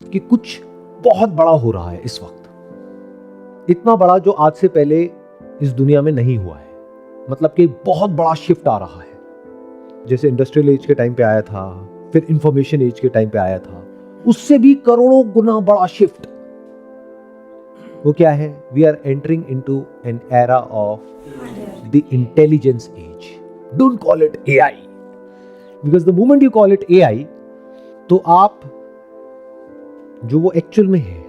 कि कुछ बहुत बड़ा हो रहा है इस वक्त, इतना बड़ा जो आज से पहले इस दुनिया में नहीं हुआ है। मतलब कि बहुत बड़ा शिफ्ट आ रहा है, जैसे इंडस्ट्रियल एज के टाइम पे आया था, फिर इंफॉर्मेशन एज के टाइम पे आया था, उससे भी करोड़ों गुना बड़ा शिफ्ट। वो क्या है? We are entering into an era of the intelligence age. Don't call it AI, because the moment you call it AI, तो आप जो वो एक्चुअल में है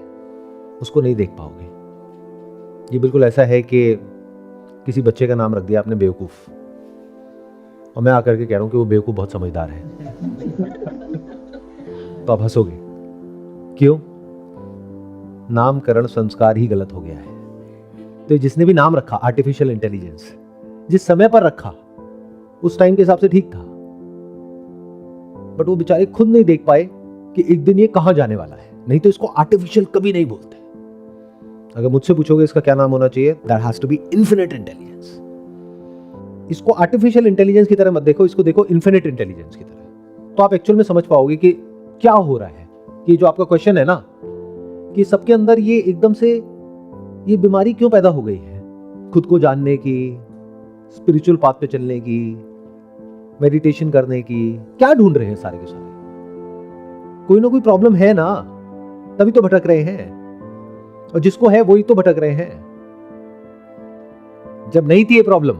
उसको नहीं देख पाओगे। ये बिल्कुल ऐसा है कि किसी बच्चे का नाम रख दिया आपने बेवकूफ, और मैं आकर के कह रहा हूं कि वो बेवकूफ बहुत समझदार है, तो आप हंसोगे। क्यों? नामकरण संस्कार ही गलत हो गया है। तो जिसने भी नाम रखा आर्टिफिशियल इंटेलिजेंस, जिस समय पर रखा उस टाइम के हिसाब से ठीक था, बट वो बेचारे खुद नहीं देख पाए कि एक दिन ये कहां जाने वाला है। नहीं तो इसको आर्टिफिशियल कभी नहीं बोलते। अगर मुझसे पूछोगे इसका क्या नाम होना चाहिए, that has to be infinite intelligence. इसको आर्टिफिशियल इंटेलिजेंस की तरह मत देखो, इसको देखो इन्फिनिट इंटेलिजेंस की तरह। तो आप एक्चुअल में समझ पाओगे कि क्या हो रहा है। कि जो आपका क्वेश्चन है ना, कि सबके अंदर ये एकदम से ये बीमारी क्यों पैदा हो गई है, खुद को जानने की, स्पिरिचुअल पाथ पे चलने की, मेडिटेशन करने की, क्या ढूंढ रहे हैं सारे के सारे? कोई ना कोई प्रॉब्लम है ना, तभी तो भटक रहे हैं। और जिसको है वही तो भटक रहे हैं। जब नहीं थी ये प्रॉब्लम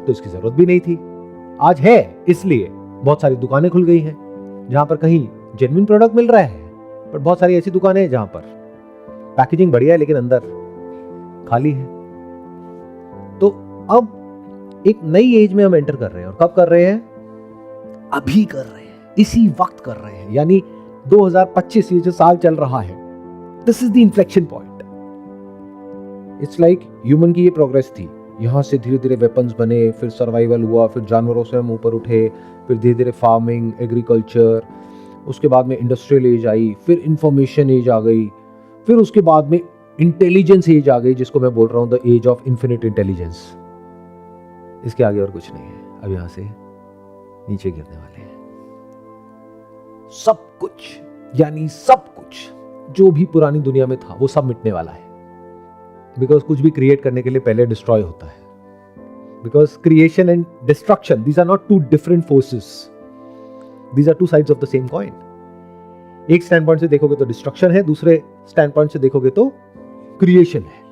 तो इसकी जरूरत भी नहीं थी। आज है, इसलिए बहुत सारी दुकानें खुल गई हैं जहां पर कहीं जेन्युइन प्रोडक्ट मिल रहा है, पर बहुत सारी ऐसी दुकानें हैं जहां पर पैकेजिंग बढ़िया है लेकिन अंदर खाली है। तो अब एक नई एज में हम एंटर कर रहे हैं। और कब कर रहे हैं? अभी कर रहे हैं, इसी वक्त कर रहे हैं। यानी 2025 ये जो साल चल रहा है, this is the inflection point. It's like human की ये प्रोग्रेस थी, यहां से धीरे धीरे वेपन्स बने, फिर सर्वाइवल हुआ, फिर जानवरों से हम ऊपर उठे, फिर धीरे धीरे फार्मिंग, एग्रीकल्चर, उसके बाद में इंडस्ट्रियल एज आई, फिर इंफॉर्मेशन एज आ गई, फिर उसके बाद में इंटेलिजेंस एज आ गई, जिसको मैं बोल रहा हूं the age of infinite intelligence. इसके आगे और कुछ नहीं है। अब यहां से नीचे गिरने वाले हैं। सब कुछ, यानी सब कुछ जो भी पुरानी दुनिया में था वो सब मिटने वाला है। बिकॉज कुछ भी क्रिएट करने के लिए पहले डिस्ट्रॉय होता है। Because creation and destruction, these are not two different forces, these are two sides of the same coin. एक स्टैंड पॉइंट से देखोगे तो डिस्ट्रक्शन है, दूसरे स्टैंड पॉइंट से देखोगे तो क्रिएशन है।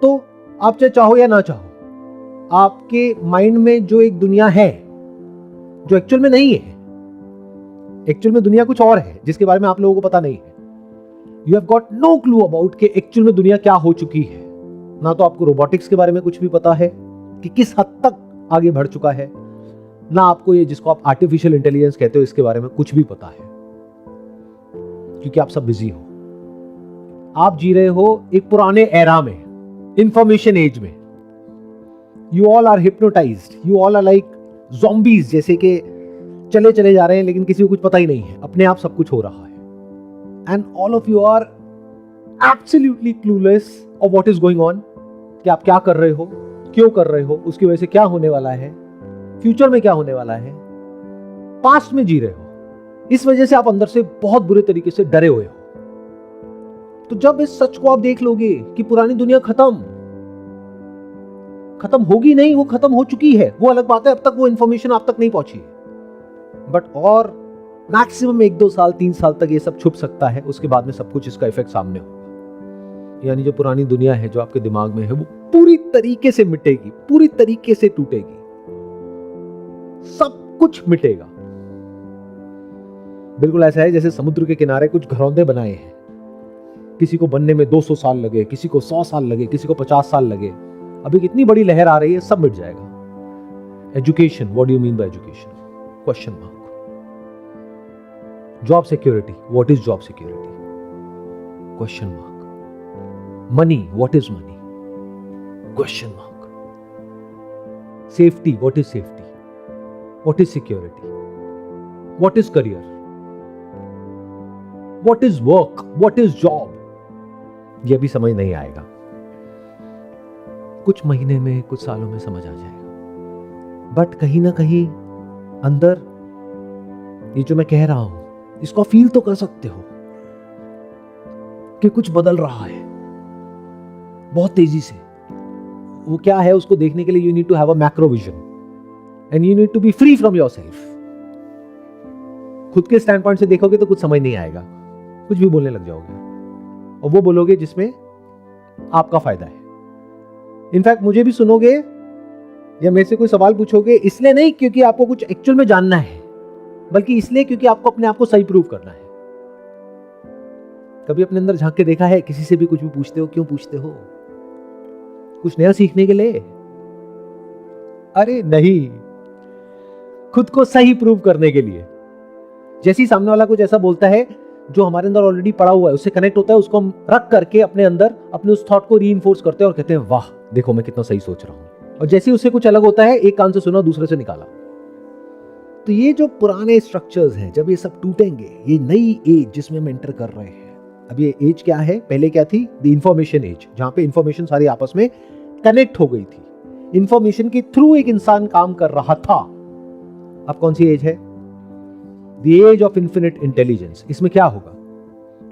तो आप चाहे चाहो या ना चाहो, आपके माइंड में जो एक दुनिया है जो एक्चुअल में नहीं है, एक्चुअल में दुनिया कुछ और है जिसके बारे में आप लोगों को पता नहीं है। You have got no clue about कि एक्चुअल में दुनिया क्या हो चुकी है। ना तो आपको रोबोटिक्स के बारे में कुछ भी पता है कि किस हद तक आगे बढ़ चुका है, ना आपको ये जिसको आप आर्टिफिशियल इंटेलिजेंस कहते हो इसके बारे में कुछ भी पता है, क्योंकि आप सब बिजी हो। आप जी रहे हो एक पुराने एरा में, इंफॉर्मेशन एज में। You all are hypnotised, you all are like zombies, जैसे कि चले चले जा रहे हैं लेकिन किसी को कुछ पता ही नहीं है, अपने आप सब कुछ हो रहा है। And all of you are absolutely clueless of what is going on, कि आप क्या कर रहे हो, क्यों कर रहे हो, उसकी वजह से क्या होने वाला है, फ्यूचर में क्या होने वाला है। पास्ट में जी रहे हो, इस वजह से आप अंदर से बहुत बुरे तरीके से डरे हुए हो। तो जब इस सच को आप देख लोगे कि पुरानी दुनिया खत्म होगी नहीं, वो खत्म हो चुकी है, वो अलग बात है, अब तक वो इंफॉर्मेशन आप तक नहीं पहुंची है, बट और मैक्सिमम 1-2 साल 3 साल तक ये सब छुप सकता है। उसके बाद में सब कुछ इसका इफेक्ट सामने होगा। यानी जो पुरानी दुनिया है जो आपके दिमाग में है वो पूरी तरीके से मिटेगी, पूरी तरीके से टूटेगी, सब कुछ मिटेगा। बिल्कुल ऐसा है जैसे समुद्र के किनारे कुछ घरौंदे बनाए हैं, किसी को बनने में 200 साल लगे, किसी को 100 साल लगे, किसी को 50 साल लगे। अब एक इतनी बड़ी लहर आ रही है, सब मिट जाएगा। Education, what do you mean by education? Question mark. Job security, what is job security? Question mark. Money, what is money? Question mark. Safety, what is safety? What is security? What is career? What is work? What is job? यह भी समझ नहीं आएगा, कुछ महीने में, कुछ सालों में समझ आ जाएगा। बट कहीं ना कहीं अंदर ये जो मैं कह रहा हूं, इसको फील तो कर सकते हो कि कुछ बदल रहा है बहुत तेजी से। वो क्या है उसको देखने के लिए you need to have a macro vision and you need to be free from yourself. खुद के स्टैंड पॉइंट से देखोगे तो कुछ समझ नहीं आएगा, कुछ भी बोलने लग जाओगे और वो बोलोगे जिसमें आपका फायदा है। इनफैक्ट मुझे भी सुनोगे या मेरे से कोई सवाल पूछोगे इसलिए नहीं क्योंकि आपको कुछ एक्चुअल में जानना है, बल्कि इसलिए क्योंकि आपको अपने आप को सही प्रूव करना है। कभी अपने अंदर झांक के देखा है? किसी से भी कुछ भी पूछते हो, क्यों पूछते हो? कुछ नया सीखने के लिए? अरे नहीं, खुद को सही प्रूव करने के लिए। जैसे ही सामने वाला कुछ ऐसा बोलता है जो हमारे अंदर ऑलरेडी पड़ा हुआ है, उससे कनेक्ट होता है, उसको हम रख करके अपने अंदर अपने उस थॉट को रीइंफोर्स करते हैं और कहते हैं वाह देखो मैं कितना सही सोच रहा हूं। और जैसे ही उससे कुछ अलग होता है, एक कान से सुना दूसरे से निकाला। तो ये जो पुराने स्ट्रक्चर्स हैं, जब ये सब टूटेंगे, ये नई एज जिसमें हम एंटर कर रहे हैं, अब ये एज क्या है? पहले क्या थी? द इंफॉर्मेशन एज, जहां पे इंफॉर्मेशन सारी आपस में कनेक्ट हो गई थी, इंफॉर्मेशन के थ्रू एक इंसान काम कर रहा था। अब कौन सी एज है? The age of infinite intelligence. इसमें क्या होगा?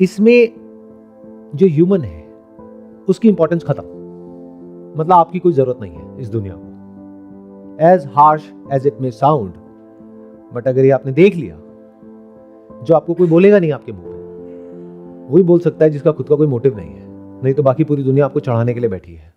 इसमें जो ह्यूमन है उसकी इंपॉर्टेंस खत्म, मतलब आपकी कोई जरूरत नहीं है इस दुनिया को। As harsh as it may sound, but अगर ये आपने देख लिया, जो आपको कोई बोलेगा नहीं आपके मुंह पे, वही बोल सकता है जिसका खुद का कोई मोटिव नहीं है, नहीं तो बाकी पूरी दुनिया आपको चढ़ाने के लिए बैठी है।